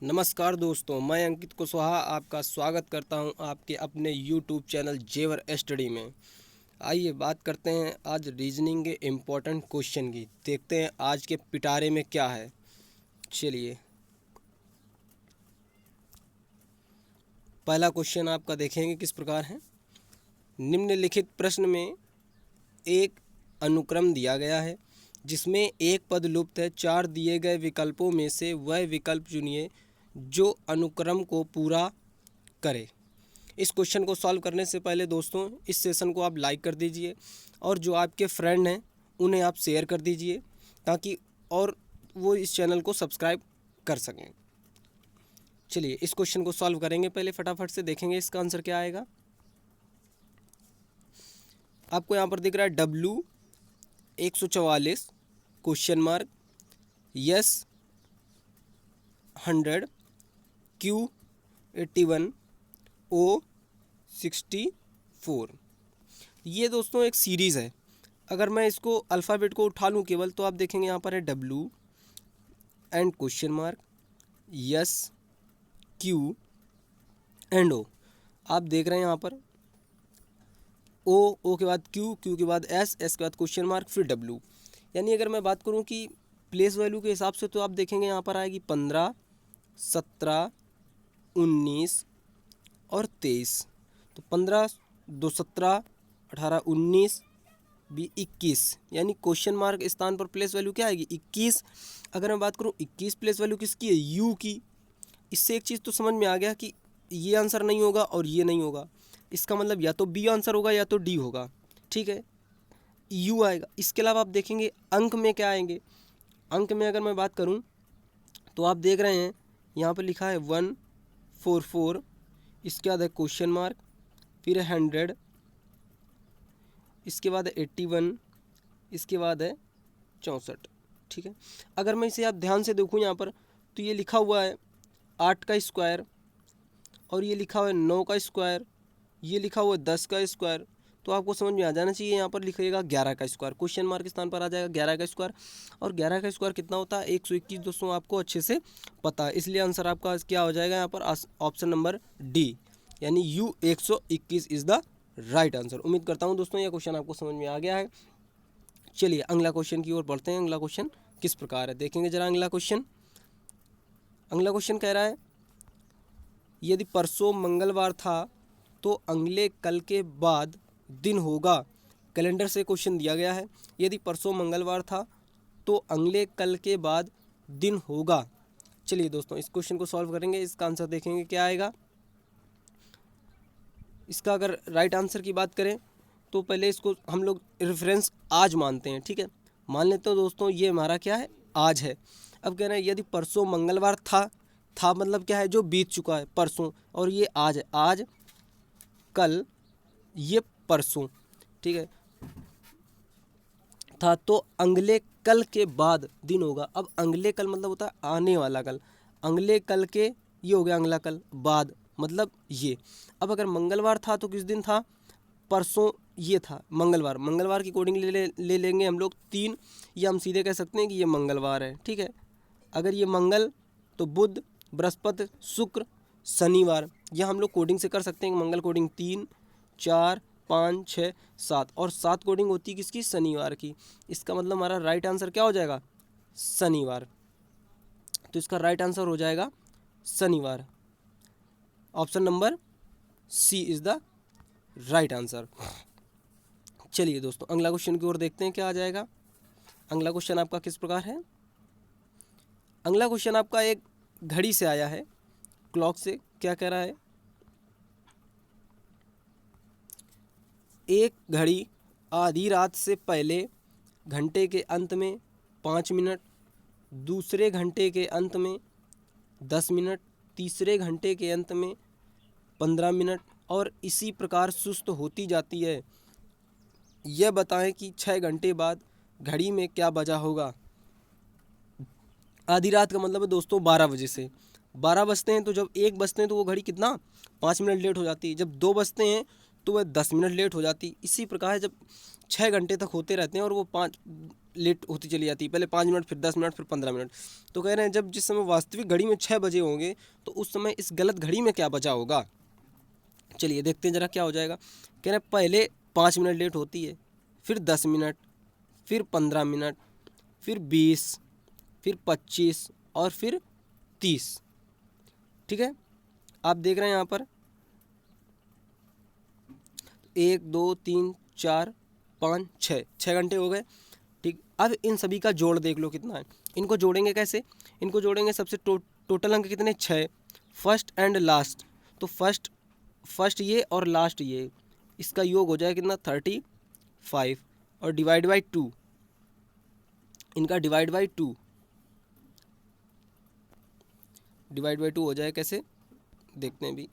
नमस्कार दोस्तों, मैं अंकित कुशवाहा आपका स्वागत करता हूं आपके अपने यूट्यूब चैनल जेवर स्टडी में। आइए बात करते हैं आज रीजनिंग के इम्पोर्टेंट क्वेश्चन की। देखते हैं आज के पिटारे में क्या है। चलिए, पहला क्वेश्चन आपका देखेंगे किस प्रकार है। निम्नलिखित प्रश्न में एक अनुक्रम दिया गया है जिसमें एक पद लुप्त है। 4 दिए गए विकल्पों में से वह विकल्प चुनिए जो अनुक्रम को पूरा करे। इस क्वेश्चन को सॉल्व करने से पहले दोस्तों इस सेशन को आप लाइक कर दीजिए और जो आपके फ्रेंड हैं उन्हें आप शेयर कर दीजिए ताकि और वो इस चैनल को सब्सक्राइब कर सकें। चलिए इस क्वेश्चन को सॉल्व करेंगे। पहले फटाफट से देखेंगे इसका आंसर क्या आएगा। आपको यहाँ पर दिख रहा है W144 question mark, yes 100, Q81, O64। ये दोस्तों एक सीरीज़ है। अगर मैं इसको अल्फ़ाबेट को उठा लूँ केवल तो आप देखेंगे यहाँ पर है W and question mark, yes, Q and O। आप देख रहे हैं यहाँ पर O के बाद Q के बाद S के बाद क्वेश्चन मार्क, फिर W। यानी अगर मैं बात करूँ कि प्लेस वैल्यू के हिसाब से तो आप देखेंगे यहाँ पर आएगी 15, 17, 19 और 23। तो 15, 2, 17, 18, 19, 21। यानी क्वेश्चन मार्क स्थान पर प्लेस वैल्यू क्या आएगी 21। अगर मैं बात करूँ 21 प्लेस वैल्यू किसकी है, U की। इससे एक चीज़ तो समझ में आ गया कि ये आंसर नहीं होगा और ये नहीं होगा। इसका मतलब या तो B आंसर होगा या तो D होगा। ठीक है, U आएगा। इसके अलावा आप देखेंगे अंक में क्या आएंगे। अंक में अगर मैं बात करूं तो आप देख रहे हैं यहाँ पर लिखा है 144, इसके बाद है क्वेश्चन मार्क, फिर है 100, इसके बाद है 81, इसके बाद है 64। ठीक है, अगर मैं इसे आप ध्यान से देखूँ यहाँ पर तो ये लिखा हुआ है 8 का स्क्वायर और ये लिखा हुआ है 9 का स्क्वायर, ये लिखा हुआ है 10 का स्क्वायर। तो आपको समझ में आ जाना चाहिए यहाँ पर लिखिएगा 11 का स्क्वायर। क्वेश्चन मार्क के स्थान पर आ जाएगा 11 का स्क्वायर। और 11 का स्क्वायर कितना होता है 121 दोस्तों, आपको अच्छे से पता है। इसलिए आंसर आपका क्या हो जाएगा यहाँ पर ऑप्शन नंबर डी, यानी U 121 is the right answer. उम्मीद करता हूँ दोस्तों यह क्वेश्चन आपको समझ में आ गया है। चलिए अगला क्वेश्चन की ओर बढ़ते हैं। अगला क्वेश्चन किस प्रकार है देखेंगे जरा। अगला क्वेश्चन कह रहा है यदि परसों मंगलवार था तो अगले कल के बाद दिन होगा। कैलेंडर से क्वेश्चन दिया गया है। यदि परसों मंगलवार था तो अगले कल के बाद दिन होगा। चलिए दोस्तों इस क्वेश्चन को सॉल्व करेंगे। इसका आंसर देखेंगे क्या आएगा। इसका अगर राइट आंसर की बात करें तो पहले इसको हम लोग रेफरेंस आज मानते हैं। ठीक है, मान लेते हैं दोस्तों ये हमारा क्या है आज है। अब कह रहे हैं यदि परसों मंगलवार था मतलब क्या है जो बीत चुका है परसों, और ये आज है, आज कल ये परसों। ठीक है, था तो अगले कल के बाद दिन होगा। अब अगले कल मतलब होता है आने वाला कल, अगले कल के ये हो गया अगला कल, बाद मतलब ये। अब अगर मंगलवार था तो किस दिन था, परसों ये था मंगलवार की कोडिंग ले लेंगे हम लोग 3, या हम सीधे कह सकते हैं कि ये मंगलवार है। ठीक है, अगर ये मंगल तो बुध, बृहस्पति, शुक्र, शनिवार, यह हम लोग कोडिंग से कर सकते हैं। मंगल कोडिंग 3, 4, 5, 6, 7 और 7 कोडिंग होती है किसकी, शनिवार की। इसका मतलब हमारा राइट आंसर क्या हो जाएगा, शनिवार। तो इसका राइट आंसर हो जाएगा शनिवार। Option number C is the right answer. चलिए दोस्तों अगला क्वेश्चन की ओर देखते हैं क्या आ जाएगा। अगला क्वेश्चन आपका किस प्रकार है। अगला क्वेश्चन आपका एक घड़ी से आया है, क्लॉक से। क्या कह रहा है, एक घड़ी आधी रात से पहले घंटे के अंत में 5 मिनट, दूसरे घंटे के अंत में 10 मिनट, तीसरे घंटे के अंत में 15 मिनट और इसी प्रकार सुस्त होती जाती है। यह बताएं कि 6 घंटे बाद घड़ी में क्या बजा होगा। आधी रात का मतलब है दोस्तों 12 बजे से। 12 बजते हैं तो जब 1 बजते हैं तो वो घड़ी कितना 5 मिनट लेट हो जाती है। जब 2 बजते हैं तो वह 10 मिनट लेट हो जाती। इसी प्रकार जब 6 घंटे तक होते रहते हैं और वो 5 लेट होती चली जाती है, पहले 5 मिनट, फिर 10 मिनट, फिर 15 मिनट। तो कह रहे हैं जब जिस समय वास्तविक घड़ी में 6 बजे होंगे तो उस समय इस गलत घड़ी में क्या बचा होगा। चलिए देखते हैं जरा क्या हो जाएगा। कह रहे हैं पहले 5 मिनट लेट होती है, फिर 10 मिनट, फिर 15 मिनट, फिर 20, फिर 25 और फिर 30। ठीक है, आप देख रहे हैं यहाँ पर 1 2 3 4 5 6 घंटे हो गए। ठीक, अब इन सभी का जोड़ देख लो कितना है। इनको जोड़ेंगे कैसे, इनको जोड़ेंगे सबसे टोटल अंक कितने 6, फर्स्ट एंड लास्ट। तो फर्स्ट ये और लास्ट ये, इसका योग हो जाए कितना 35 और डिवाइड बाई 2, इनका डिवाइड बाई 2 हो जाए कैसे देखते हैं भी।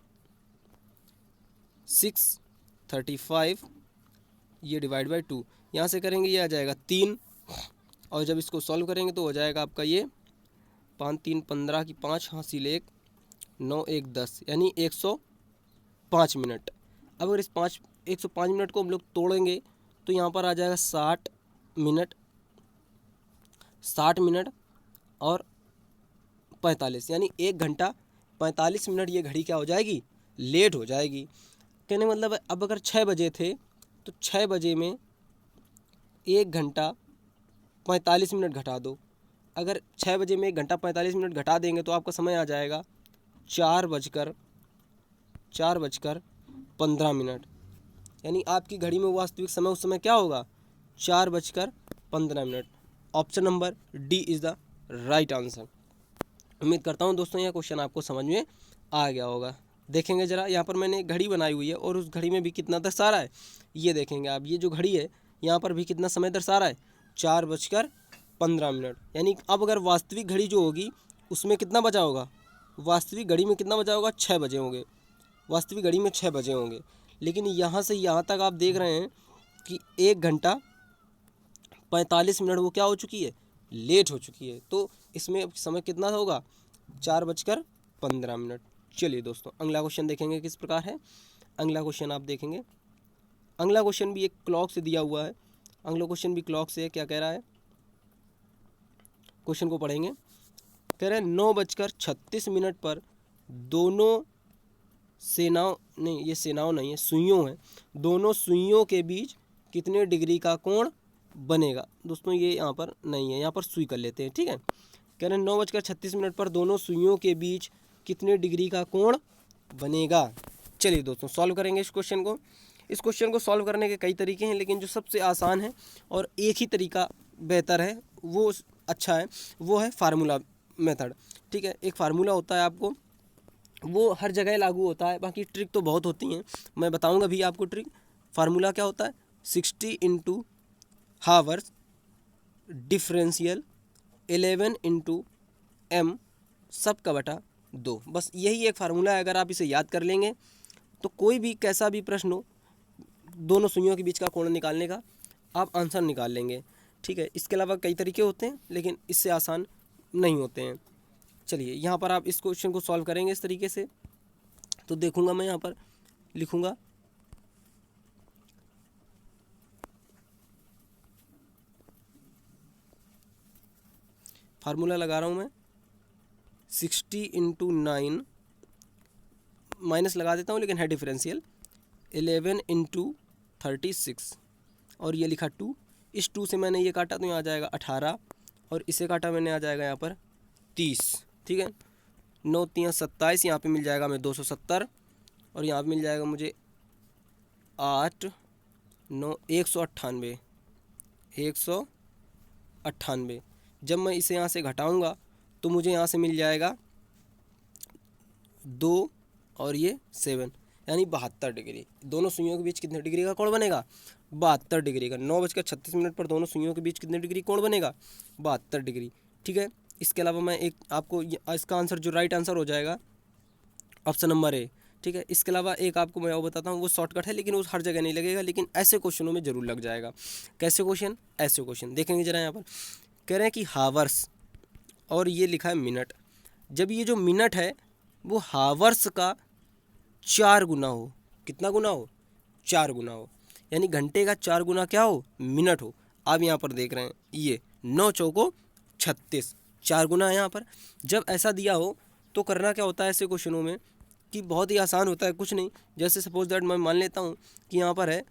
635 ये डिवाइड बाई 2, यहाँ से करेंगे ये आ जाएगा 3, और जब इसको सॉल्व करेंगे तो हो जाएगा आपका ये 5 3 15 की 5 हासिल 1 9 1 10, यानी 105 मिनट। अब अगर इस 105 मिनट को हम लोग तोड़ेंगे तो यहाँ पर आ जाएगा 60 मिनट और 45, यानी 1 घंटा 45 मिनट ये घड़ी क्या हो जाएगी, लेट हो जाएगी। कहने मतलब अब अगर 6 बजे थे तो 6 बजे में 1 घंटा 45 मिनट घटा दो। अगर 6 बजे में 1 घंटा 45 मिनट घटा देंगे तो आपका समय आ जाएगा 4:15, यानी आपकी घड़ी में वास्तविक समय उस समय क्या होगा 4:15। Option number D is the right answer. उम्मीद करता हूँ दोस्तों यह क्वेश्चन आपको समझ में आ गया होगा। देखेंगे ज़रा, यहाँ पर मैंने घड़ी बनाई हुई है और उस घड़ी में भी कितना दर्शा रहा है, ये देखेंगे आप। ये जो घड़ी है यहाँ पर भी कितना समय दर्शा रहा है 4:15। यानी अब अगर वास्तविक घड़ी जो होगी उसमें कितना बचा होगा, वास्तविक घड़ी में कितना बचा होगा 6 बजे होंगे, वास्तविक घड़ी में 6 बजे होंगे। लेकिन यहाँ से यहाँ तक आप देख रहे हैं कि 1 घंटा 45 मिनट वो क्या हो चुकी है, लेट हो चुकी है। तो इसमें अब समय कितना होगा 4:15। चलिए दोस्तों अगला क्वेश्चन देखेंगे किस प्रकार है। अगला क्वेश्चन आप देखेंगे, अगला क्वेश्चन भी एक क्लॉक से दिया हुआ है। अगला क्वेश्चन भी क्लॉक से है। क्या कह रहा है, क्वेश्चन को पढ़ेंगे। कह रहे हैं 9:36 पर दोनों सेनाओं, नहीं ये सेनाओं नहीं है, सुइयों हैं, दोनों सुइयों के बीच कितने डिग्री का कोण बनेगा। दोस्तों ये यहाँ पर नहीं है, यहाँ पर सुई कर लेते हैं। ठीक है, कह रहे हैं 9:36 पर दोनों सुइयों के बीच कितने डिग्री का कोण बनेगा। चलिए दोस्तों सॉल्व करेंगे इस क्वेश्चन को। इस क्वेश्चन को सॉल्व करने के कई तरीके हैं, लेकिन जो सबसे आसान है और एक ही तरीका बेहतर है, वो अच्छा है, वो है फार्मूला मेथड। ठीक है, एक फार्मूला होता है आपको, वो हर जगह लागू होता है, बाकी ट्रिक तो बहुत होती हैं, मैं बताऊंगा भी आपको ट्रिक। फार्मूला क्या होता है 60 × हावर्स डिफरेंशियल 11 × m सब का बटा 2। बस यही एक फार्मूला है। अगर आप इसे याद कर लेंगे तो कोई भी कैसा भी प्रश्न हो, दोनों सुइयों के बीच का कोण निकालने का, आप आंसर निकाल लेंगे। ठीक है, इसके अलावा कई तरीके होते हैं लेकिन इससे आसान नहीं होते हैं। चलिए यहाँ पर आप इस क्वेश्चन को सॉल्व करेंगे इस तरीके से। तो देखूंगा मैं यहाँ पर लिखूंगा फार्मूला लगा रहा हूँ मैं 60 × 9 माइनस लगा देता हूँ लेकिन है डिफरेंशियल 11 × 36 और ये लिखा 2। इस 2 से मैंने ये काटा तो यहाँ आ जाएगा 18 और इसे काटा मैंने आ जाएगा यहाँ पर 30। ठीक है, 9 3 27, यहाँ पे मिल जाएगा हमें 270 और यहाँ पे मिल जाएगा मुझे 8 9 198। जब मैं इसे यहाँ से घटाऊँगा तो मुझे यहाँ से मिल जाएगा 2 और ये 7, यानी 72 डिग्री। दोनों सुइयों के बीच कितने डिग्री का कोण बनेगा 72 डिग्री का। 9:36 पर दोनों सुइयों के बीच कितने डिग्री कोण बनेगा 72 डिग्री। ठीक है, इसके अलावा मैं एक आपको इसका आंसर जो राइट आंसर हो जाएगा ऑप्शन नंबर ए। ठीक है, इसके अलावा एक आपको मैं वो बताता हूँ, वो शॉर्टकट है लेकिन उस हर जगह नहीं लगेगा, लेकिन ऐसे क्वेश्चनों में ज़रूर लग जाएगा। कैसे क्वेश्चन, ऐसे क्वेश्चन देखेंगे जरा। यहाँ पर कह रहे हैं कि हावर्स और ये लिखा है मिनट। जब ये जो मिनट है वो हावर्स का 4 गुना हो, कितना गुना हो 4 गुना हो, यानी घंटे का 4 गुना क्या हो, मिनट हो। आप यहाँ पर देख रहे हैं ये 9 चौको 36, 4 गुना है यहाँ पर। जब ऐसा दिया हो तो करना क्या होता है ऐसे क्वेश्चनों में कि बहुत ही आसान होता है, कुछ नहीं। जैसे सपोज दैट मैं मान लेता हूँ कि यहाँ पर है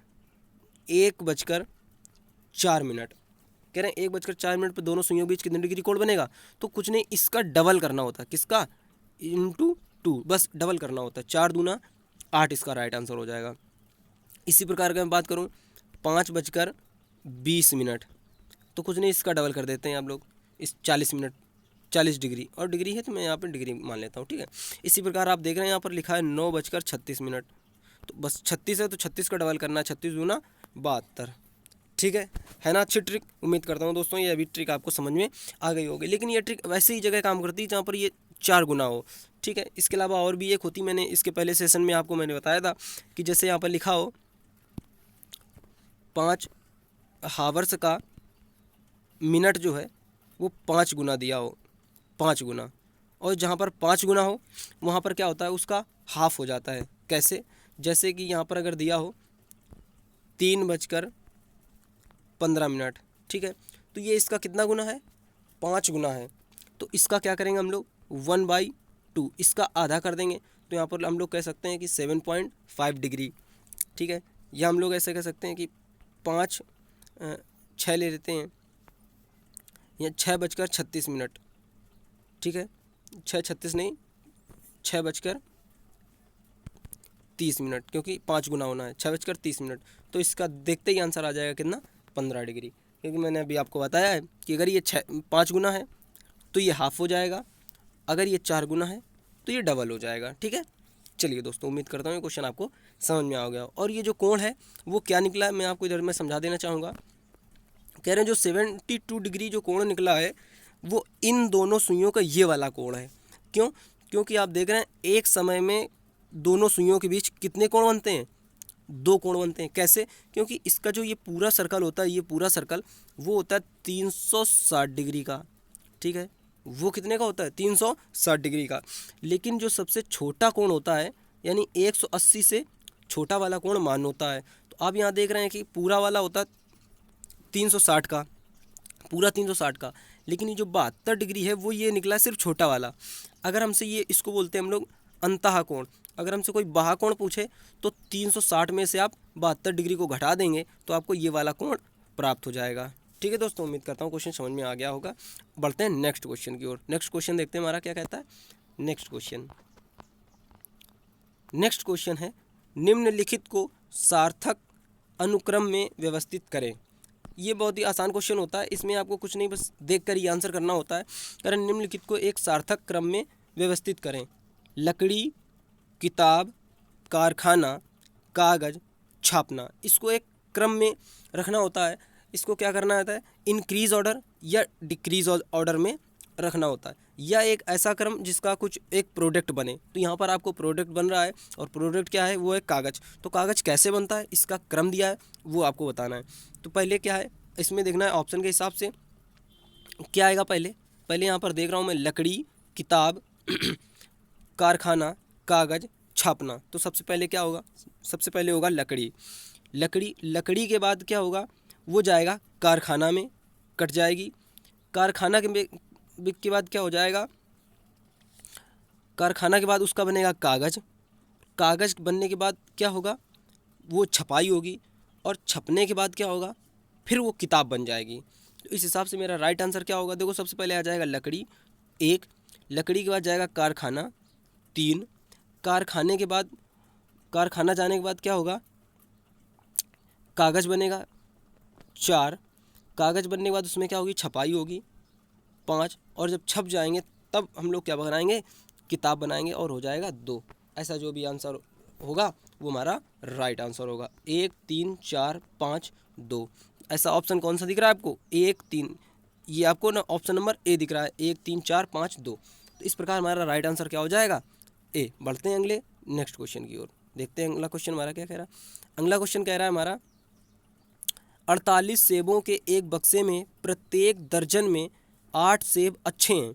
1:04, कह रहे हैं 1:04 पर दोनों सुइयों के बीच कितने डिग्री कोण बनेगा, तो कुछ नहीं, इसका डबल करना होता है, किसका, इंटू 2, बस डबल करना होता है, 4 दूना 8 इसका राइट आंसर हो जाएगा। इसी प्रकार का मैं बात करूँ 5:20, तो कुछ नहीं, इसका डबल कर देते हैं आप लोग, इस 40 मिनट, 40 डिग्री, और डिग्री है तो मैं यहाँ पर डिग्री मान लेता हूँ, ठीक है। इसी प्रकार आप देख रहे हैं यहाँ पर लिखा है 9:36, तो बस 36 है तो 36 का डबल करना है, 36 दूना 72, ठीक है ना। अच्छी ट्रिक, उम्मीद करता हूँ दोस्तों ये अभी ट्रिक आपको समझ में आ गई होगी। लेकिन ये ट्रिक वैसे ही जगह काम करती है जहाँ पर ये 4 गुना हो, ठीक है। इसके अलावा और भी एक होती, मैंने इसके पहले सेशन में आपको मैंने बताया था कि जैसे यहाँ पर लिखा हो 5 हावर्स का मिनट जो है वो 5 गुना दिया हो, 5 गुना, और जहाँ पर 5 गुना हो वहाँ पर क्या होता है, उसका हाफ हो जाता है। कैसे, जैसे कि यहाँ पर अगर दिया हो 3:15, ठीक है, तो ये इसका कितना गुना है, 5 गुना है। तो इसका क्या करेंगे हम लोग, 1/2, इसका आधा कर देंगे, तो यहाँ पर हम लोग कह सकते हैं कि 7.5 डिग्री, ठीक है। या हम लोग ऐसे कह सकते हैं कि 6 ले लेते हैं, या 6:36, ठीक है, 6:36 नहीं, 6:30, क्योंकि 5 गुना होना है, 6:30। तो इसका देखते ही आंसर आ जाएगा कितना, 15 डिग्री, क्योंकि मैंने अभी आपको बताया है कि अगर ये 5 गुना है तो ये हाफ हो जाएगा, अगर ये 4 गुना है तो ये डबल हो जाएगा, ठीक है। चलिए दोस्तों, उम्मीद करता हूँ ये क्वेश्चन आपको समझ में आ गया। और ये जो कोण है वो क्या निकला है, मैं आपको इधर में समझा देना चाहूँगा। कह रहे हैं जो 72 डिग्री जो कोण निकला है वो इन दोनों सुइयों का ये वाला कोण है। क्यों, क्योंकि आप देख रहे हैं एक समय में दोनों सुइयों के बीच कितने कोण बनते हैं, 2 कोण बनते हैं। कैसे, क्योंकि इसका जो ये पूरा सर्कल होता है, ये पूरा सर्कल वो होता है 360 डिग्री का, ठीक है, वो कितने का होता है, 360 डिग्री का। लेकिन जो सबसे छोटा कोण होता है, यानी 180 से छोटा वाला कोण मान होता है। तो आप यहाँ देख रहे हैं कि पूरा वाला होता है 360 का, पूरा 360 का, लेकिन ये जो 72 डिग्री है वो ये निकला सिर्फ छोटा वाला। अगर हमसे ये, इसको बोलते हैं हम लोग अंतः कोण। अगर हमसे कोई बाह्य कोण पूछे तो 360 में से आप 72 डिग्री को घटा देंगे तो आपको ये वाला कोण प्राप्त हो जाएगा, ठीक है दोस्तों। उम्मीद करता हूँ क्वेश्चन समझ में आ गया होगा। बढ़ते हैं नेक्स्ट क्वेश्चन की ओर। नेक्स्ट क्वेश्चन देखते हैं हमारा क्या कहता है। नेक्स्ट क्वेश्चन है, निम्नलिखित को सार्थक अनुक्रम में व्यवस्थित करें। ये बहुत ही आसान क्वेश्चन होता है, इसमें आपको कुछ नहीं बस देख कर ही आंसर करना होता है। कारण निम्नलिखित को एक सार्थक क्रम में व्यवस्थित करें। लकड़ी, किताब, कारखाना, कागज़, छापना, इसको एक क्रम में रखना होता है। इसको क्या करना होता है, इंक्रीज ऑर्डर या डिक्रीज ऑर्डर में रखना होता है, या एक ऐसा क्रम जिसका कुछ एक प्रोडक्ट बने। तो यहाँ पर आपको प्रोडक्ट बन रहा है और प्रोडक्ट क्या है, वो है कागज़। तो कागज़ कैसे बनता है, इसका क्रम दिया है वो आपको बताना है। तो पहले क्या है, इसमें देखना है ऑप्शन के हिसाब से क्या आएगा। पहले यहाँ पर देख रहा हूँ मैं, लकड़ी, किताब, कारखाना, कागज़, छापना। तो सबसे पहले क्या होगा, सबसे पहले होगा लकड़ी। लकड़ी के बाद क्या होगा, वो जाएगा कारखाना में, कट जाएगी। कारखाना के बाद क्या हो जाएगा, कारखाना के बाद उसका बनेगा कागज़। कागज़ बनने के बाद क्या होगा, वो छपाई होगी, और छपने के बाद क्या होगा, फिर वो किताब बन जाएगी। तो इस हिसाब से मेरा राइट आंसर क्या होगा, देखो सबसे पहले आ जाएगा लकड़ी 1, लकड़ी के बाद जाएगा कारखाना 3, कारखाने के बाद, कारखाना जाने के बाद क्या होगा, कागज़ बनेगा 4, कागज़ बनने के बाद उसमें क्या होगी, छपाई होगी 5, और जब छप जाएंगे तब हम लोग क्या बनाएंगे, किताब बनाएंगे, और हो जाएगा 2। ऐसा जो भी आंसर होगा वो हमारा राइट आंसर होगा। 1, 3, 4, 5, 2। ऐसा ऑप्शन कौन सा दिख रहा है आपको, 1, 3, ये आपको ना ऑप्शन नंबर ए दिख रहा है, 1, 3, 4, 5, 2। तो इस प्रकार हमारा राइट आंसर क्या हो जाएगा, ए। बढ़ते हैं अगले नेक्स्ट क्वेश्चन की ओर, देखते हैं अगला क्वेश्चन हमारा क्या कह रहा है। अगला क्वेश्चन कह रहा है हमारा, 48 सेबों के एक बक्से में प्रत्येक दर्जन में 8 सेब अच्छे हैं,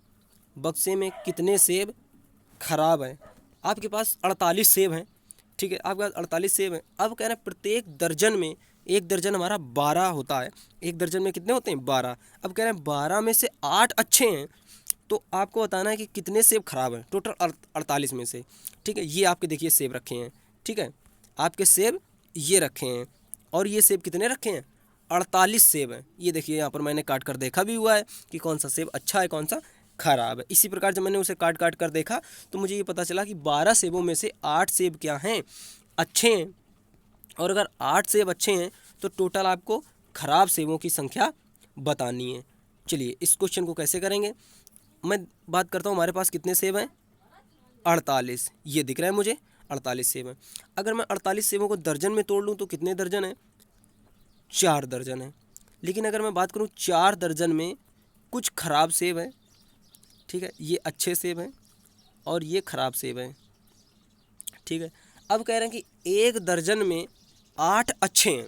बक्से में कितने सेब खराब हैं। आपके पास 48 सेब हैं, ठीक है, आपके पास 48 सेब हैं। अब कह रहे हैं प्रत्येक दर्जन में, एक दर्जन हमारा 12 होता है, एक दर्जन में कितने होते हैं 12। अब कह रहे हैं 12 में से 8 अच्छे हैं, तो आपको बताना है कि कितने सेब खराब हैं टोटल 48 में से। ठीक है, ये आपके देखिए सेब रखे हैं। ठीक है, आपके सेब ये रखे हैं, और ये सेब कितने रखे हैं 48 सेब हैं। ये देखिए यहाँ पर मैंने काट कर देखा भी हुआ है कि कौन सा सेब अच्छा है कौन सा खराब है। इसी प्रकार जब मैंने उसे काट काट कर देखा तो मुझे ये पता चला कि 12 सेबों में से 8 सेब क्या हैं अच्छे हैं, और अगर 8 सेब अच्छे हैं तो टोटल आपको खराब सेबों की संख्या बतानी है। चलिए इस क्वेश्चन को कैसे करेंगे, मैं बात करता हूँ हमारे पास कितने सेब हैं 48, ये दिख रहा है मुझे 48 सेब हैं। अगर मैं 48 सेबों को दर्जन में तोड़ लूँ तो कितने दर्जन हैं 4 दर्जन है। लेकिन अगर मैं बात करूँ 4 दर्जन में कुछ खराब सेब हैं, ठीक है, ये अच्छे सेब हैं और ये खराब सेब हैं। ठीक है, अब कह रहे हैं कि एक दर्जन में 8 अच्छे हैं।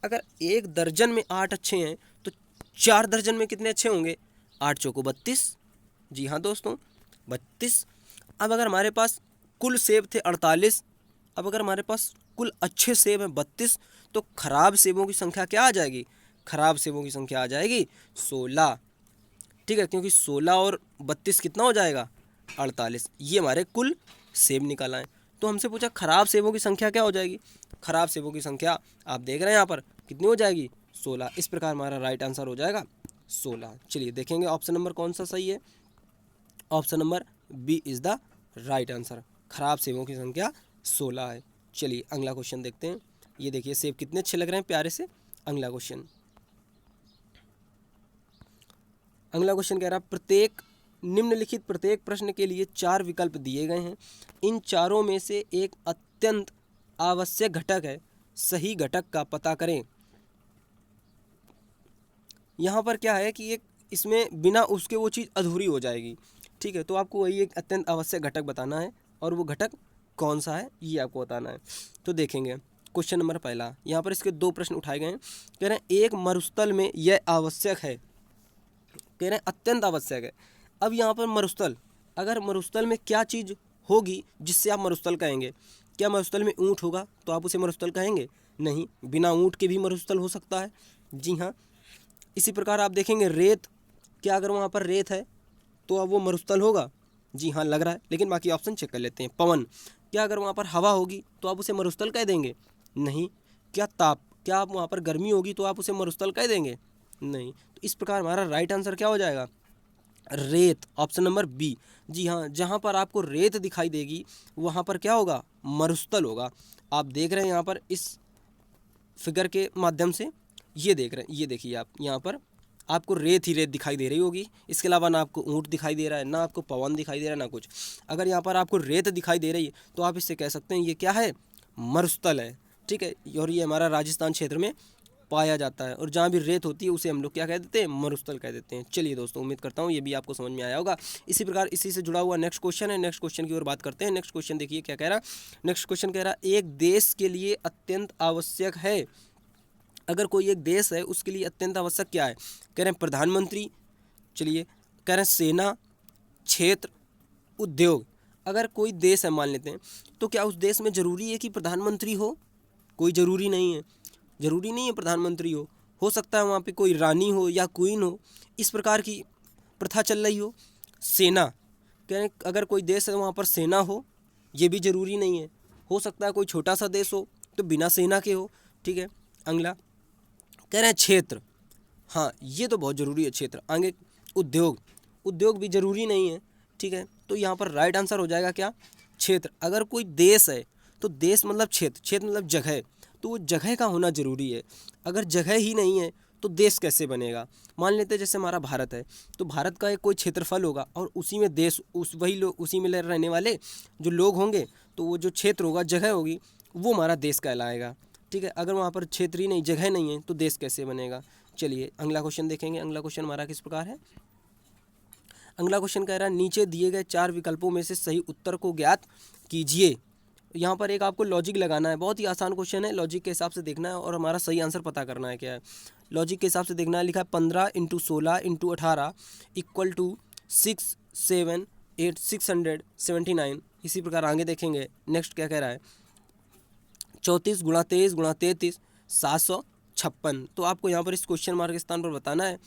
अगर एक दर्जन में 8 अच्छे हैं तो 4 दर्जन में कितने अच्छे होंगे 8 चौको 32। जी हाँ दोस्तों 32। अब अगर हमारे पास कुल सेब थे 48, अब अगर हमारे पास कुल अच्छे सेब हैं 32, तो खराब सेबों की संख्या क्या आ जाएगी, खराब सेबों की संख्या आ जाएगी 16। ठीक है, क्योंकि 16 और 32 कितना हो जाएगा 48। ये हमारे कुल सेब निकल आए। तो हमसे पूछा खराब सेबों की संख्या क्या हो जाएगी, खराब सेबों की संख्या आप देख रहे हैं यहाँ पर कितनी हो जाएगी 16। इस प्रकार हमारा राइट आंसर हो जाएगा 16। चलिए देखेंगे ऑप्शन नंबर कौन सा सही है। Option number B is the right answer, खराब सेबों की संख्या 16 है। चलिए अगला क्वेश्चन देखते हैं। ये देखिए सेब कितने अच्छे लग रहे हैं प्यारे से। अगला क्वेश्चन कह रहा है निम्नलिखित प्रत्येक प्रश्न के लिए 4 विकल्प दिए गए हैं, इन चारों में से एक अत्यंत आवश्यक घटक है, सही घटक का पता करें। यहाँ पर क्या है कि एक इसमें बिना उसके वो चीज़ अधूरी हो जाएगी। ठीक है, तो आपको वही एक अत्यंत आवश्यक घटक बताना है, और वो घटक कौन सा है ये आपको बताना है। तो देखेंगे क्वेश्चन नंबर पहला, यहाँ पर इसके 2 प्रश्न उठाए गए हैं। कह रहे हैं एक मरुस्थल में यह आवश्यक है, कह रहे हैं अत्यंत आवश्यक है। अब यहाँ पर मरुस्थल, अगर मरुस्थल में क्या चीज़ होगी जिससे आप मरुस्थल कहेंगे, क्या मरुस्थल में ऊँट होगा तो आप उसे मरुस्थल कहेंगे, नहीं, बिना ऊँट के भी मरुस्थल हो सकता है। जी हाँ, इसी प्रकार आप देखेंगे रेत, क्या अगर वहाँ पर रेत है तो अब वो मरुस्थल होगा, जी हाँ लग रहा है, लेकिन बाकी ऑप्शन चेक कर लेते हैं। पवन, क्या अगर वहाँ पर हवा होगी तो आप उसे मरुस्थल कह देंगे, नहीं। क्या ताप, क्या आप वहाँ पर गर्मी होगी तो आप उसे मरुस्थल कह देंगे, नहीं। तो इस प्रकार हमारा राइट आंसर क्या हो जाएगा रेत, ऑप्शन नंबर बी। जी हाँ, जहाँ पर आपको रेत दिखाई देगी वहाँ पर क्या होगा मरुस्थल होगा। आप देख रहे हैं यहाँ पर इस फिगर के माध्यम से, ये देख रहे हैं, ये देखिए आप यहाँ पर आपको रेत ही रेत दिखाई दे रही होगी, इसके अलावा ना आपको ऊँट दिखाई दे रहा है, ना आपको पवन दिखाई दे रहा है, ना कुछ। अगर यहाँ पर आपको रेत दिखाई दे रही है तो आप इससे कह सकते हैं ये क्या है मरुस्थल है। ठीक है, और ये हमारा राजस्थान क्षेत्र में पाया जाता है, और जहाँ भी रेत होती है उसे हम लोग क्या कह देते हैं मरुस्थल कह देते हैं। चलिए दोस्तों, उम्मीद करता हूँ ये भी आपको समझ में आया होगा। इसी प्रकार इसी से जुड़ा हुआ नेक्स्ट क्वेश्चन है, नेक्स्ट क्वेश्चन की ओर बात करते हैं। नेक्स्ट क्वेश्चन देखिए क्या कह रहा है। नेक्स्ट क्वेश्चन कह रहा है एक देश के लिए अत्यंत आवश्यक है, अगर कोई एक देश है उसके लिए अत्यंत आवश्यक क्या है, कह रहे हैं प्रधानमंत्री, चलिए कह रहे हैं सेना, क्षेत्र, उद्योग। अगर कोई देश है मान लेते हैं, तो क्या उस देश में ज़रूरी है कि प्रधानमंत्री हो, कोई ज़रूरी नहीं है, ज़रूरी नहीं है प्रधानमंत्री हो सकता है वहाँ पे कोई रानी हो या क्वीन हो, इस प्रकार की प्रथा चल रही हो। सेना, कह रहे हैं अगर कोई देश है वहाँ पर सेना हो, ये भी ज़रूरी नहीं है, हो सकता है कोई छोटा सा देश हो तो बिना सेना के हो। ठीक है, अगला कह रहे हैं क्षेत्र, हाँ ये तो बहुत ज़रूरी है क्षेत्र। आगे उद्योग, उद्योग भी ज़रूरी नहीं है। ठीक है, तो यहाँ पर राइट आंसर हो जाएगा क्या क्षेत्र। अगर कोई देश है तो देश मतलब क्षेत्र, क्षेत्र मतलब जगह, तो वो जगह का होना ज़रूरी है। अगर जगह ही नहीं है तो देश कैसे बनेगा। मान लेते हैं जैसे हमारा भारत है, तो भारत का एक कोई क्षेत्रफल होगा और उसी में देश, वही लोग, उसी में रहने वाले जो लोग होंगे, तो वो जो क्षेत्र होगा, जगह होगी, वो हमारा देश कहलाएगा। ठीक है, अगर वहाँ पर क्षेत्र ही नहीं, जगह नहीं है तो देश कैसे बनेगा। चलिए अगला क्वेश्चन देखेंगे। अगला क्वेश्चन हमारा किस प्रकार है। अगला क्वेश्चन कह रहा है नीचे दिए गए 4 विकल्पों में से सही उत्तर को ज्ञात कीजिए। यहाँ पर एक आपको लॉजिक लगाना है, बहुत ही आसान क्वेश्चन है, लॉजिक के हिसाब से देखना है और हमारा सही आंसर पता करना है क्या है। लॉजिक के हिसाब से देखना है, लिखा है 15 × 16 × 18 = 678 679। इसी प्रकार आगे देखेंगे नेक्स्ट क्या कह रहा है, 34 गुणा 23 गुणा 33 756। तो आपको यहाँ पर इस क्वेश्चन मार्क के स्थान पर बताना है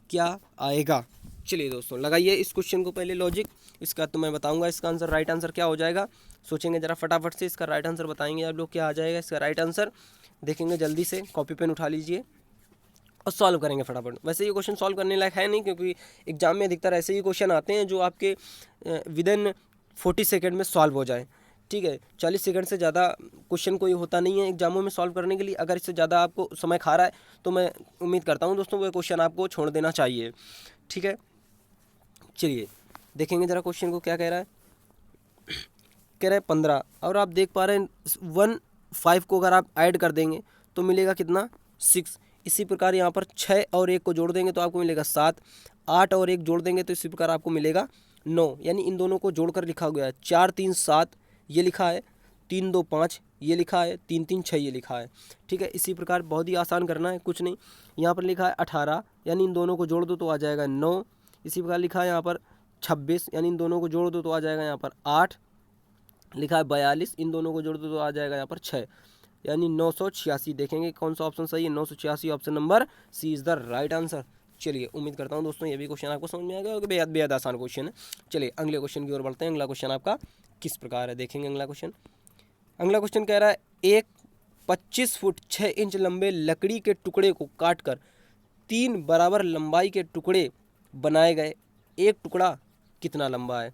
क्या आएगा। चलिए दोस्तों लगाइए इस क्वेश्चन को पहले लॉजिक, इसका तो मैं बताऊंगा इसका आंसर, राइट आंसर क्या हो जाएगा। सोचेंगे जरा फटाफट से, इसका राइट आंसर बताएंगे आप लोग क्या आ जाएगा इसका राइट आंसर। देखेंगे जल्दी से, कॉपी पेन उठा लीजिए और सॉल्व करेंगे फटाफट। वैसे ये क्वेश्चन सॉल्व करने लायक है नहीं, क्योंकि एग्जाम में अधिकतर ऐसे ही क्वेश्चन आते हैं जो आपके विदिन 40 सेकेंड में सॉल्व हो जाए। ठीक है, 40 सेकंड से ज़्यादा क्वेश्चन कोई होता नहीं है एग्जामों में सॉल्व करने के लिए। अगर इससे ज़्यादा आपको समय खा रहा है तो मैं उम्मीद करता हूँ दोस्तों वो क्वेश्चन आपको छोड़ देना चाहिए। ठीक है, चलिए देखेंगे ज़रा क्वेश्चन को क्या कह रहा है। कह रहा है 15, और आप देख पा रहे हैं 1 5 को अगर आप ऐड कर देंगे तो मिलेगा कितना 6। इसी प्रकार यहाँ पर 6 और 1 को जोड़ देंगे तो आपको मिलेगा 7, 8 और 1 जोड़ देंगे तो इसी प्रकार आपको मिलेगा 9। यानी इन दोनों को जोड़कर लिखा गया है 4 3 7 ये लिखा है, 3 2 5 ये लिखा है, 3 3 6 ये लिखा है। ठीक है, इसी प्रकार बहुत ही आसान करना है, कुछ नहीं। यहाँ पर लिखा है 18, यानी इन दोनों को जोड़ दो तो आ जाएगा 9। इसी प्रकार लिखा है यहाँ पर 26, यानी इन दोनों को जोड़ दो तो आ जाएगा यहाँ पर 8। लिखा है 42, इन दोनों को जोड़ दो तो आ जाएगा यहाँ पर 6, यानी 986। देखेंगे कौन सा ऑप्शन सही है, 986 option number C is the right answer. चलिए उम्मीद करता हूँ दोस्तों ये भी क्वेश्चन आपको समझ में आ गया होगा, बेहद बेहद आसान क्वेश्चन है। चलिए अगले क्वेश्चन की ओर बढ़ते हैं। अगला क्वेश्चन आपका किस प्रकार है, देखेंगे अगला क्वेश्चन। अगला क्वेश्चन कह रहा है एक 25 फुट 6 इंच लंबे लकड़ी के टुकड़े को काटकर 3 बराबर लंबाई के टुकड़े बनाए गए, एक टुकड़ा कितना लंबा है।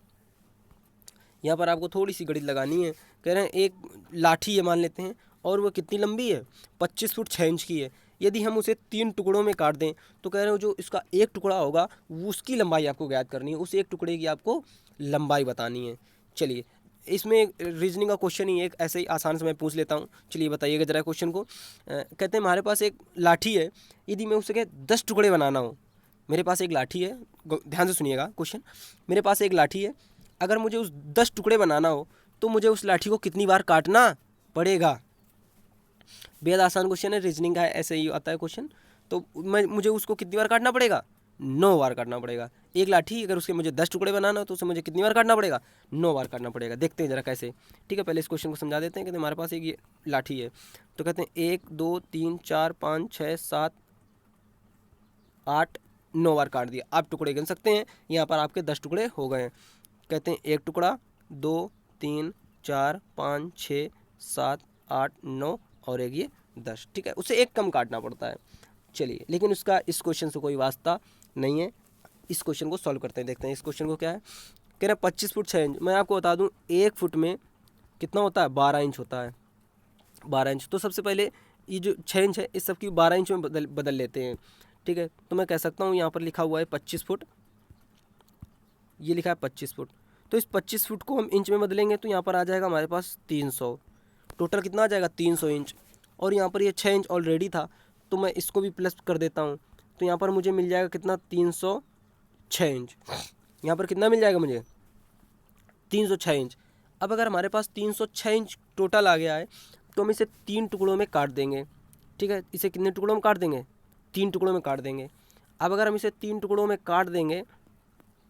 यहाँ पर आपको थोड़ी सी गणित लगानी है। कह रहे हैं एक लाठी है मान लेते हैं, और वो कितनी लंबी है 25 फुट 6 इंच की है। यदि हम उसे 3 टुकड़ों में काट दें तो कह रहे हो जो इसका एक टुकड़ा होगा उसकी लंबाई आपको ज्ञात करनी है, उस एक टुकड़े की आपको लंबाई बतानी है। चलिए इसमें रीजनिंग का क्वेश्चन ही एक ऐसे ही आसान से मैं पूछ लेता हूँ। चलिए बताइएगा ज़रा क्वेश्चन को। कहते हैं हमारे पास एक लाठी है, यदि मैं उसे 10 टुकड़े बनाना हो। मेरे पास एक लाठी है, ध्यान से सुनिएगा क्वेश्चन। मेरे पास एक लाठी है, अगर मुझे उस 10 टुकड़े बनाना हो तो मुझे उस लाठी को कितनी बार काटना पड़ेगा। बेहद आसान क्वेश्चन है, रीजनिंग का है, ऐसे ही आता है क्वेश्चन। तो मुझे उसको कितनी बार काटना पड़ेगा, 9 बार काटना पड़ेगा। एक लाठी अगर उसके मुझे 10 टुकड़े बनाना हो तो उसे मुझे कितनी बार काटना पड़ेगा, 9 बार काटना पड़ेगा। देखते हैं ज़रा कैसे। ठीक है, पहले इस क्वेश्चन को समझा देते हैं। कहते हैं हमारे पास एक ये लाठी है, तो कहते हैं 1 2 3 4 5 6 7 8 9 बार काट दिया। आप टुकड़े गिन सकते हैं, यहाँ पर आपके 10 टुकड़े हो गए। कहते हैं एक टुकड़ा 2 3 4 5 6 7 8 9 और एक ये 10। ठीक है, उसे एक कम काटना पड़ता है। चलिए लेकिन उसका इस क्वेश्चन से कोई वास्ता नहीं है। इस क्वेश्चन को सॉल्व करते हैं, देखते हैं इस क्वेश्चन को क्या है। कह रहे 25 फुट 6 इंच। मैं आपको बता दूं 1 फुट में कितना होता है, 12 इंच होता है, 12 इंच। तो सबसे पहले ये जो 6 इंच है इस सब की 12 इंच में बदल लेते हैं। ठीक है, तो मैं कह सकता हूँ यहाँ पर लिखा हुआ है 25 फुट, ये लिखा है 25 फुट। तो इस 25 फुट को हम इंच में बदलेंगे तो यहाँ पर आ जाएगा हमारे पास 300। टोटल कितना आ जाएगा 300 इंच। और यहाँ पर ये 6 इंच ऑलरेडी था तो मैं इसको भी प्लस कर देता हूँ, तो यहाँ पर मुझे मिल जाएगा कितना 306 इंच। यहाँ पर कितना मिल जाएगा मुझे 306 इंच। अब अगर हमारे पास 306 इंच टोटल आ गया है तो हम इसे 3 टुकड़ों में काट देंगे। ठीक है, इसे कितने टुकड़ों में काट देंगे, 3 टुकड़ों में काट देंगे। अब अगर हम इसे 3 टुकड़ों में काट देंगे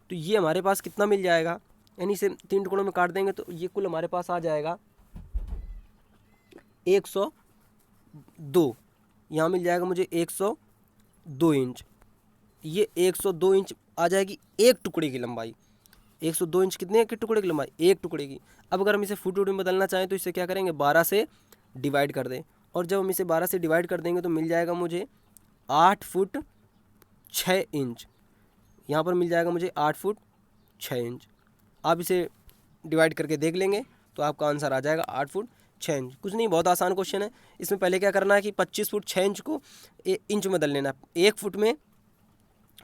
तो ये हमारे पास कितना मिल जाएगा, यानी इसे 3 टुकड़ों में काट देंगे तो ये कुल हमारे पास आ जाएगा 102। यहाँ मिल जाएगा मुझे 102 इंच। ये 102 इंच आ जाएगी एक टुकड़े की लंबाई। 102 इंच कितने के टुकड़े की लंबाई, एक टुकड़े की। अब अगर हम इसे फुट में बदलना चाहें तो इसे क्या करेंगे 12 से डिवाइड कर दें, और जब हम इसे 12 से डिवाइड कर देंगे तो मिल जाएगा मुझे 8 फुट 6 इंच। यहाँ पर मिल जाएगा मुझे 8 फुट 6 इंच। आप इसे डिवाइड करके देख लेंगे तो आपका आंसर आ जाएगा 8 फुट 6 इंच। कुछ नहीं, बहुत आसान क्वेश्चन है। इसमें पहले क्या करना है कि 25 फुट 6 इंच को इंच में बदल लेना है। 1 फुट में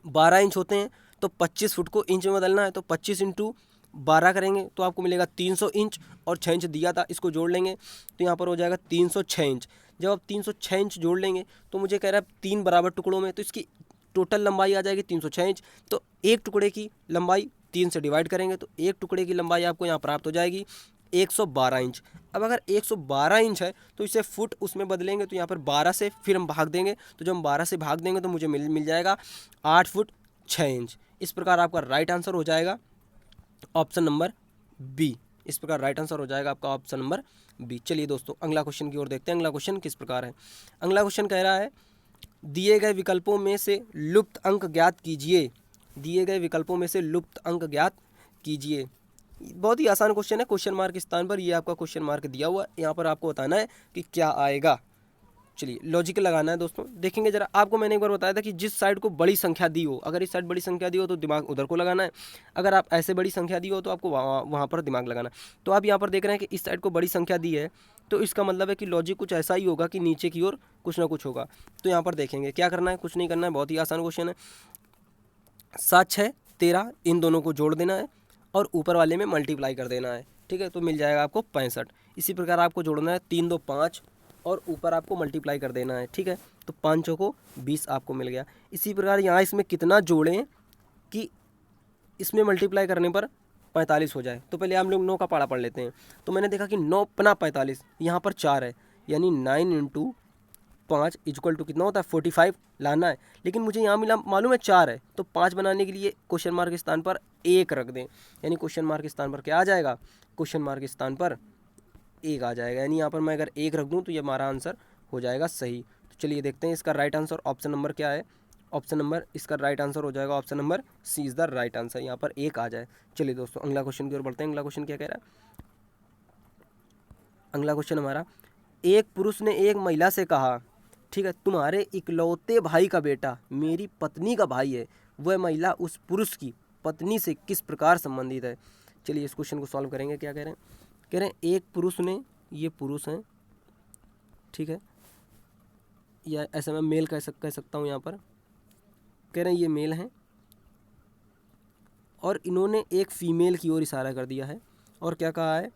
12 इंच होते हैं तो 25 फुट को इंच में बदलना है, तो 25 इंटू 12 करेंगे तो आपको मिलेगा 300 इंच, और 6 इंच दिया था इसको जोड़ लेंगे तो यहाँ पर हो जाएगा 306 इंच। जब आप 306 इंच जोड़ लेंगे तो मुझे कह रहा है 3 बराबर टुकड़ों में, तो इसकी टोटल लंबाई आ जाएगी 306 इंच। तो एक टुकड़े की लंबाई 3 से डिवाइड करेंगे तो एक टुकड़े की लंबाई आपको यहाँ प्राप्त हो जाएगी 112 इंच। अब अगर 112 इंच है तो इसे फुट उसमें बदलेंगे तो यहाँ पर 12 से फिर हम भाग देंगे, तो जब हम 12 से भाग देंगे तो मुझे मिल जाएगा 8 फुट 6 इंच। इस प्रकार आपका राइट आंसर हो जाएगा ऑप्शन नंबर बी। इस प्रकार राइट आंसर हो जाएगा आपका ऑप्शन नंबर बी। चलिए दोस्तों अगला क्वेश्चन की ओर देखते हैं। अगला क्वेश्चन किस प्रकार है। अगला क्वेश्चन कह रहा है दिए गए विकल्पों में से लुप्त अंक ज्ञात कीजिए। दिए गए विकल्पों में से लुप्त अंक ज्ञात कीजिए। बहुत ही आसान क्वेश्चन है। क्वेश्चन मार्क के स्थान पर ये आपका क्वेश्चन मार्क दिया हुआ है, यहाँ पर आपको बताना है कि क्या आएगा। चलिए लॉजिक लगाना है दोस्तों। देखेंगे जरा, आपको मैंने एक बार बताया था कि जिस साइड को बड़ी संख्या दी हो, अगर इस साइड बड़ी संख्या दी हो तो दिमाग उधर को लगाना है, अगर आप ऐसे बड़ी संख्या दी हो तो आपको वहाँ पर दिमाग लगाना है। तो आप यहाँ पर देख रहे हैं कि इस साइड को बड़ी संख्या दी है, तो इसका मतलब है कि लॉजिक कुछ ऐसा ही होगा कि नीचे की ओर कुछ ना कुछ होगा। तो यहाँ पर देखेंगे क्या करना है, कुछ नहीं करना है, बहुत ही आसान क्वेश्चन है। 7, 6, 13 इन दोनों को जोड़ देना है और ऊपर वाले में मल्टीप्लाई कर देना है, ठीक है। तो मिल जाएगा आपको 65। इसी प्रकार आपको जोड़ना है 3, 2, 5 और ऊपर आपको मल्टीप्लाई कर देना है, ठीक है। तो 5 चौको 20 आपको मिल गया। इसी प्रकार यहाँ इसमें कितना जोड़ें कि इसमें मल्टीप्लाई करने पर 45 हो जाए। तो पहले हम लोग 9 का पाड़ा पढ़ लेते हैं। तो मैंने देखा कि 9 पना 45, यहाँ पर 4 है, यानी 9 × 5 = कितना होता है 45 लाना है। लेकिन मुझे यहाँ मिला मालूम है 4 है, तो 5 बनाने के लिए क्वेश्चन मार्क के स्थान पर 1 रख दें, यानी क्वेश्चन मार्क के स्थान पर क्या आ जाएगा, क्वेश्चन मार्क के स्थान पर 1 आ जाएगा। यानी यहाँ पर मैं अगर 1 रख दूँ तो ये हमारा आंसर हो जाएगा सही। तो चलिए देखते हैं इसका राइट आंसर ऑप्शन नंबर क्या है। ऑप्शन नंबर इसका राइट आंसर हो जाएगा option number C is the right answer. यहाँ पर 1 आ जाए। चलिए दोस्तों अगला क्वेश्चन की ओर बढ़ते हैं। अगला क्वेश्चन क्या कह रहा है। अगला क्वेश्चन हमारा, एक पुरुष ने एक महिला से कहा, ठीक है, तुम्हारे इकलौते भाई का बेटा मेरी पत्नी का भाई है, वह महिला उस पुरुष की पत्नी से किस प्रकार संबंधित है। चलिए इस क्वेश्चन को सॉल्व करेंगे। क्या कह रहे हैं, कह रहे हैं एक पुरुष ने, ये पुरुष हैं, ठीक है, या ऐसा मैं मेल कह सकता हूँ। यहाँ पर कह रहे हैं ये मेल हैं और इन्होंने एक फीमेल की ओर इशारा कर दिया है और क्या कहा है,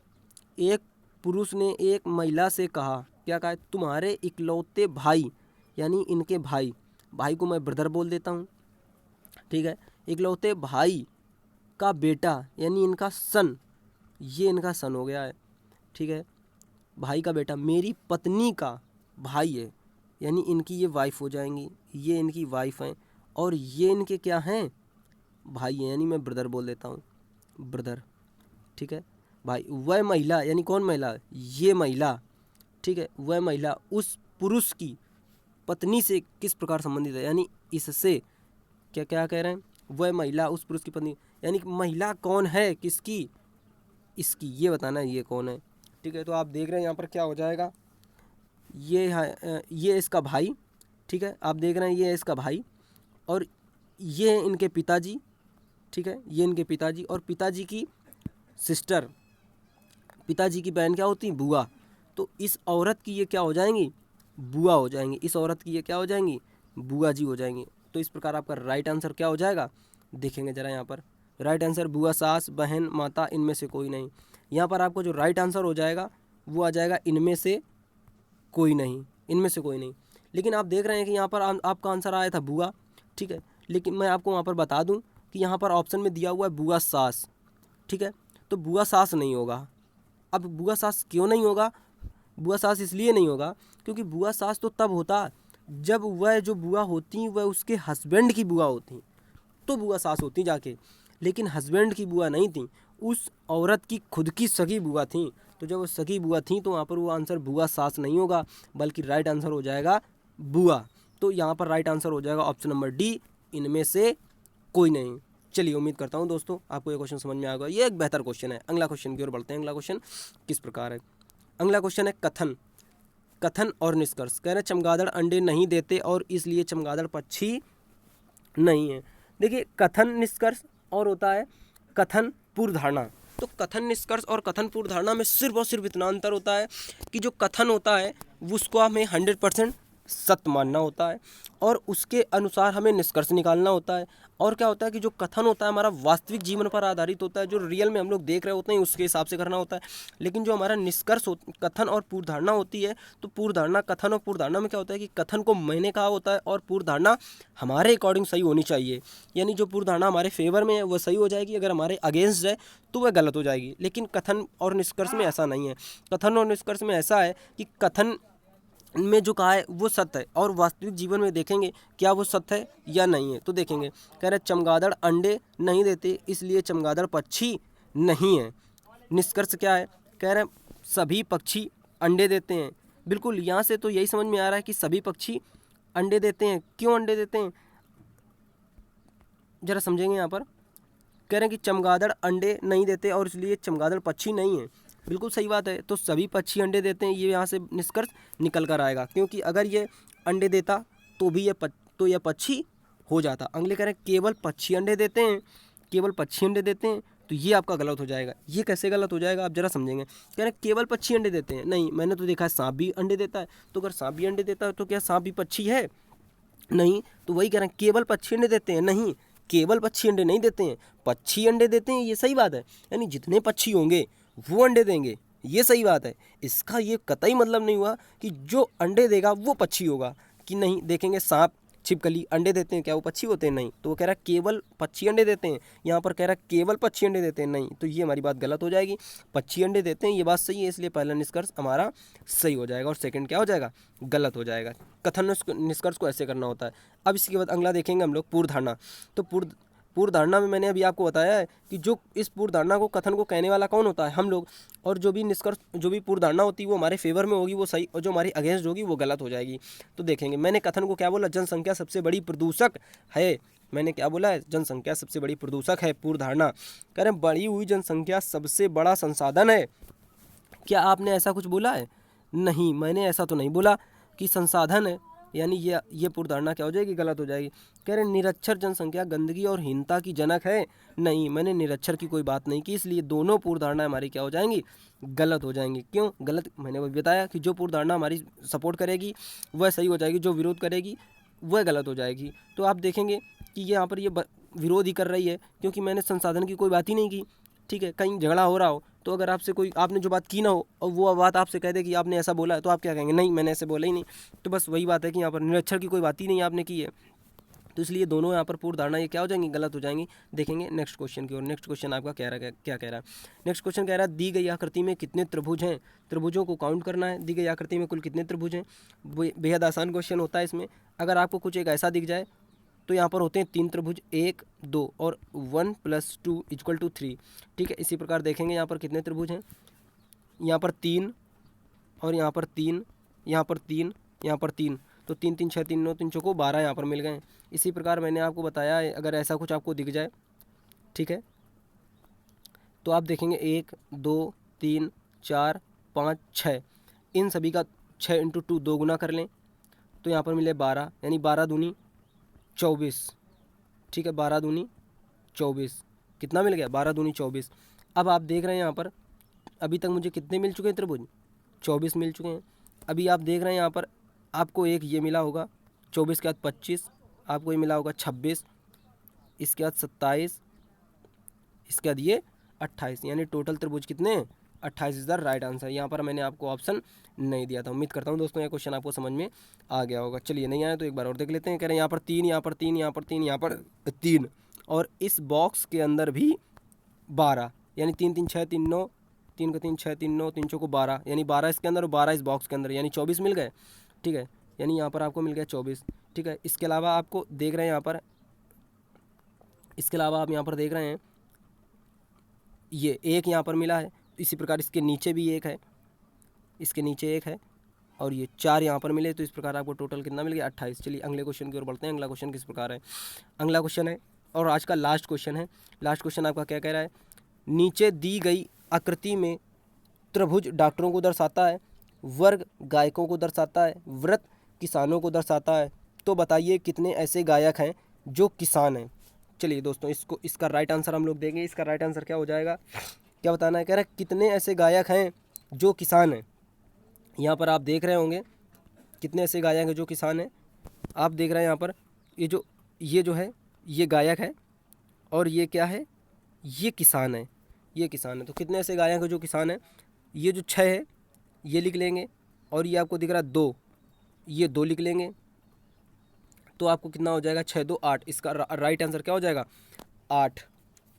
एक पुरुष ने एक महिला से कहा, क्या कहा है, तुम्हारे इकलौते भाई, यानी इनके भाई, भाई को मैं ब्रदर बोल देता हूँ, ठीक है, इकलौते भाई का बेटा यानी इनका सन, ये इनका सन हो गया है, ठीक है, भाई का बेटा मेरी पत्नी का भाई है, यानी इनकी ये वाइफ हो जाएंगी, ये इनकी वाइफ हैं और ये इनके क्या हैं, भाई हैं, यानी मैं ब्रदर बोल देता हूँ, ब्रदर, ठीक है। भाई वह महिला, यानी कौन महिला, ये महिला, ठीक है, वह महिला उस पुरुष की पत्नी से किस प्रकार संबंधित है, यानी इससे क्या क्या कह रहे हैं, वह महिला उस पुरुष की पत्नी, यानी महिला कौन है, किसकी, इसकी, ये बताना है ये कौन है, ठीक है। तो आप देख रहे हैं यहाँ पर क्या हो जाएगा, ये इसका भाई, ठीक है, आप देख रहे हैं ये है इसका भाई और ये हैं इनके पिताजी, ठीक है, ये इनके पिताजी और पिताजी की सिस्टर, पिताजी की बहन क्या होती है, बुआ। तो इस औरत की ये क्या हो जाएंगी, बुआ हो जाएंगी, इस औरत की ये क्या हो जाएंगी, बुआ जी हो जाएंगी। तो इस प्रकार आपका राइट आंसर क्या हो जाएगा, देखेंगे ज़रा यहाँ पर राइट आंसर बुआ, सास, बहन, माता, इनमें से कोई नहीं। यहाँ पर आपको जो राइट आंसर हो जाएगा वो आ जाएगा इनमें से कोई नहीं, इनमें से कोई नहीं। लेकिन आप देख रहे हैं कि यहाँ पर आपका आंसर आया था बुआ, ठीक है, लेकिन मैं आपको वहाँ पर बता दूँ कि यहाँ पर ऑप्शन में दिया हुआ है बुआ सास, ठीक है, तो बुआ सास नहीं होगा। अब बुआ सास क्यों नहीं होगा, बुआ सास इसलिए नहीं होगा क्योंकि बुआ सास तो तब होता जब वह जो बुआ होती वह उसके हस्बैंड की बुआ होती, तो बुआ सास होती जाके, लेकिन हस्बैंड की बुआ नहीं थी, उस औरत की खुद की सगी बुआ थी। तो जब वो सगी बुआ थी तो वहाँ पर वो आंसर बुआ सास नहीं होगा बल्कि राइट आंसर हो जाएगा बुआ। तो यहाँ पर राइट आंसर हो जाएगा ऑप्शन नंबर डी, इनमें से कोई नहीं। चलिए उम्मीद करता हूँ दोस्तों आपको ये क्वेश्चन समझ में आ गया, ये एक बेहतर क्वेश्चन है। अगला क्वेश्चन की ओर बढ़ते हैं। अगला क्वेश्चन किस प्रकार है, अगला क्वेश्चन है कथन, कथन और निष्कर्ष। कह रहे चमगादड़ अंडे नहीं देते और इसलिए चमगादड़ पक्षी नहीं है। देखिए कथन निष्कर्ष और होता है कथन पूर्व धारणा। तो कथन निष्कर्ष और कथन पूर्व धारणा में सिर्फ और सिर्फ इतना अंतर होता है कि जो कथन होता है उसको हमें 100% सत्य मानना होता है और उसके अनुसार हमें निष्कर्ष निकालना होता है। और क्या होता है कि जो कथन होता है हमारा वास्तविक जीवन पर आधारित होता है, जो रियल में हम लोग देख रहे होते हैं उसके हिसाब से करना होता है। लेकिन जो हमारा निष्कर्ष कथन और पूर्व धारणा होती है, तो पूर्व धारणा, कथन और पूर्व धारणा में क्या होता है कि कथन को मैंने कहा होता है और पूर्व धारणा हमारे अकॉर्डिंग सही होनी चाहिए, यानी जो पूर्व धारणा हमारे फेवर में है वह सही हो जाएगी, अगर हमारे अगेंस्ट है तो वह गलत हो जाएगी। लेकिन कथन और निष्कर्ष में ऐसा नहीं है। कथन और निष्कर्ष में ऐसा है कि कथन में जो कहा है वो सत्य है और वास्तविक जीवन में देखेंगे क्या वो सत्य है या नहीं है। तो देखेंगे कह रहे चमगादड़ अंडे नहीं देते इसलिए चमगादड़ पक्षी नहीं है। निष्कर्ष क्या है, कह रहे हैं सभी पक्षी अंडे देते हैं। बिल्कुल, यहाँ से तो यही समझ में आ रहा है कि सभी पक्षी अंडे देते हैं। क्यों अंडे देते हैं, जरा समझेंगे। यहाँ पर कह रहे हैं कि चमगादड़ अंडे नहीं देते और इसलिए चमगादड़ पक्षी नहीं है। बिल्कुल सही बात है, तो सभी पक्षी अंडे देते हैं, ये यहाँ से निष्कर्ष निकल कर आएगा। क्योंकि अगर ये अंडे देता तो भी यह पक्षी हो जाता। अगले कह रहे हैं केवल पक्षी अंडे देते हैं, केवल पक्षी अंडे देते हैं, तो ये आपका गलत हो जाएगा। ये कैसे गलत हो जाएगा, आप जरा समझेंगे। कह रहे हैं केवल पक्षी अंडे देते हैं, नहीं, मैंने तो देखा है सांप भी अंडे देता है। तो अगर सांप भी अंडे देता है तो क्या सांप भी पक्षी है, नहीं। तो वही कह रहे हैं केवल पक्षी अंडे देते हैं, नहीं, केवल पक्षी अंडे नहीं देते हैं, पक्षी अंडे देते हैं, ये सही बात है। यानी जितने पक्षी होंगे वो अंडे देंगे, ये सही बात है। इसका ये कतई मतलब नहीं हुआ कि जो अंडे देगा वो पक्षी होगा, कि नहीं। देखेंगे सांप छिपकली अंडे देते हैं, क्या वो पक्षी होते हैं, नहीं। तो वो कह रहा है केवल पक्षी अंडे देते हैं, यहाँ पर कह रहा है केवल पक्षी अंडे देते हैं, नहीं। तो ये हमारी बात गलत हो जाएगी। पक्षी अंडे देते हैं ये बात सही है, इसलिए पहला निष्कर्ष हमारा सही हो जाएगा और सेकंड क्या हो जाएगा, गलत हो जाएगा। कथन निष्कर्ष को ऐसे करना होता है। अब इसके बाद अगला देखेंगे हम लोग पूर्वधारणा। तो पूर्वधारणा में मैंने अभी आपको बताया है कि जो इस पूर्वधारणा को कथन को कहने वाला कौन होता है, हम लोग। और जो भी निष्कर्ष, जो भी पूर्वधारणा होती है वो हमारे फेवर में होगी, वो सही, और जो हमारी अगेंस्ट होगी वो गलत हो जाएगी। तो देखेंगे, मैंने कथन को क्या बोला, जनसंख्या सबसे बड़ी प्रदूषक है। मैंने क्या बोला है, जनसंख्या सबसे बड़ी प्रदूषक है। पूर्वधारणा कह रहे हैं बढ़ी हुई जनसंख्या सबसे बड़ा संसाधन है। क्या आपने ऐसा कुछ बोला है, नहीं, मैंने ऐसा तो नहीं बोला कि संसाधन है। यानी ये पूर्वधारणा क्या हो जाएगी, गलत हो जाएगी। कह रहे निरक्षर जनसंख्या गंदगी और हीनता की जनक है, नहीं, मैंने निरक्षर की कोई बात नहीं की, इसलिए दोनों पूर्वधारणा हमारी क्या हो जाएंगी, गलत हो जाएंगी। क्यों गलत, मैंने वही बताया कि जो पूर्वधारणा हमारी सपोर्ट करेगी वह सही हो जाएगी, जो विरोध करेगी वह गलत हो जाएगी। तो आप देखेंगे कि यहाँ पर ये विरोध ही कर रही है, क्योंकि मैंने संसाधन की कोई बात ही नहीं की। ठीक है, कहीं झगड़ा हो रहा हो तो अगर आपसे कोई, आपने जो बात की ना हो और वो बात आपसे कह दे कि आपने ऐसा बोला है, तो आप क्या कहेंगे, नहीं, मैंने ऐसे बोला ही नहीं। तो बस वही बात है कि यहाँ पर निरक्षर की कोई बात ही नहीं आपने की है। तो इसलिए दोनों यहाँ पर पूर्वधारणा ये क्या हो जाएंगी, गलत हो जाएंगी। देखेंगे नेक्स्ट क्वेश्चन की ओर। नेक्स्ट क्वेश्चन आपका क्या कह रहा है। नेक्स्ट क्वेश्चन कह रहा है दी गई आकृति में कितने त्रिभुज हैं, त्रिभुजों को काउंट करना है। दी गई आकृति में कुल कितने त्रिभुज हैं। बेहद आसान क्वेश्चन होता है। इसमें अगर आपको कुछ एक ऐसा दिख जाए तो यहाँ पर होते हैं 3 त्रिभुज, 1 2 और 1 + 2 = 3। ठीक है, इसी प्रकार देखेंगे यहाँ पर कितने त्रिभुज हैं, यहाँ पर 3 और यहाँ पर 3, यहाँ पर 3, यहाँ पर 3, तो 3 3 6 3 9 3 चौको 12 यहाँ पर मिल गए। इसी प्रकार मैंने आपको बताया है, अगर ऐसा कुछ आपको दिख जाए, ठीक है, तो आप देखेंगे 1 2 3 4 5 6, इन सभी का 6 × 2 2 गुना कर लें तो यहाँ पर मिले 12, यानी 12 दूनी 24। ठीक है, 12 दूनी 24, कितना मिल गया, 12 दूनी 24। अब आप देख रहे हैं यहाँ पर अभी तक मुझे कितने मिल चुके हैं त्रिभुज, 24 मिल चुके हैं। अभी आप देख रहे हैं यहाँ पर आपको एक ये मिला होगा 24 के बाद 25, आपको ये मिला होगा 26, इसके बाद 27, इसके बाद ये 28, यानी टोटल त्रिभुज कितने हैं, 28 इज द राइट आंसर। यहाँ पर मैंने आपको ऑप्शन नहीं दिया था। उम्मीद करता हूँ दोस्तों ये क्वेश्चन आपको समझ में आ गया होगा। चलिए, नहीं आया तो एक बार और देख लेते हैं। कह रहे हैं यहाँ पर 3, यहाँ पर 3, यहाँ पर 3, यहाँ पर 3, और इस बॉक्स के अंदर भी 12, यानी 3 3 6 3 9, 3 का 3 6 3 9 3 चौको 12, यानी 12 इसके अंदर और 12 इस बॉक्स के अंदर, यानी 24 मिल गए। ठीक है, यानी यहाँ पर आपको मिल गया 24। ठीक है, इसके अलावा आपको देख रहे हैं यहाँ पर, इसके अलावा आप यहाँ पर देख रहे हैं ये एक यहाँ पर मिला है। इसी प्रकार इसके नीचे भी एक है, इसके नीचे एक है, और ये 4 यहाँ पर मिले। तो इस प्रकार आपको टोटल कितना मिल गया, 28। चलिए अगले क्वेश्चन की ओर बढ़ते हैं। अगला क्वेश्चन किस प्रकार है, अगला क्वेश्चन है और आज का लास्ट क्वेश्चन है। लास्ट क्वेश्चन आपका क्या कह रहा है, नीचे दी गई आकृति में त्रिभुज डॉक्टरों को दर्शाता है, वर्ग गायकों को दर्शाता है, वृत्त किसानों को दर्शाता है। तो बताइए कितने ऐसे गायक हैं जो किसान हैं। चलिए दोस्तों, इसका राइट आंसर हम लोग देंगे। इसका राइट आंसर क्या हो जाएगा, क्या बताना है, कह रहा है कितने ऐसे गायक हैं जो किसान हैं। यहाँ पर आप देख रहे होंगे कितने ऐसे गायक हैं जो किसान हैं। आप देख रहे हैं यहाँ पर ये जो है ये गायक है और ये क्या है, ये किसान है, ये किसान है। तो कितने ऐसे गायक हैं जो किसान हैं, ये जो 6 है ये लिख लेंगे, और ये आपको दिख रहा है 2, ये 2 लिख लेंगे। तो आपको कितना हो जाएगा, 6 2 8। इसका राइट आंसर क्या हो जाएगा, 8।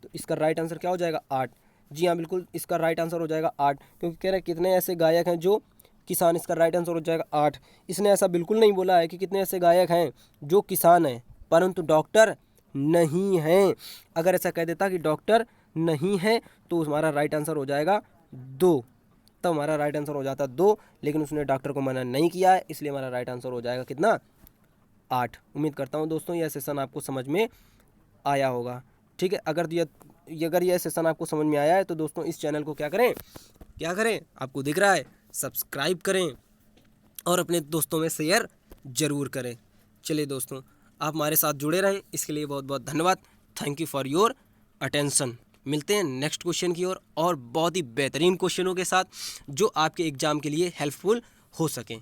तो इसका राइट आंसर क्या हो जाएगा, 8। जी हाँ, बिल्कुल इसका राइट आंसर हो जाएगा 8, क्योंकि कह रहे हैं कितने ऐसे गायक हैं जो किसान। इसका राइट आंसर हो जाएगा 8। इसने ऐसा बिल्कुल नहीं बोला है कि कितने ऐसे गायक हैं जो किसान हैं, परंतु डॉक्टर नहीं हैं। अगर ऐसा कह देता कि डॉक्टर नहीं है तो हमारा राइट आंसर हो जाएगा 2। तब हमारा राइट आंसर हो जाता 2, लेकिन उसने डॉक्टर को मना नहीं किया है, इसलिए हमारा राइट आंसर हो जाएगा कितना, 8। उम्मीद करता हूँ दोस्तों यह सेशन आपको समझ में आया होगा। ठीक है, अगर यह सेशन आपको समझ में आया है तो दोस्तों इस चैनल को क्या करें, आपको दिख रहा है, सब्सक्राइब करें और अपने दोस्तों में शेयर ज़रूर करें। चलिए दोस्तों, आप हमारे साथ जुड़े रहें, इसके लिए बहुत बहुत धन्यवाद। Thank you for your attention. मिलते हैं नेक्स्ट क्वेश्चन की ओर और बहुत ही बेहतरीन क्वेश्चनों के साथ जो आपके एग्ज़ाम के लिए हेल्पफुल हो सकें।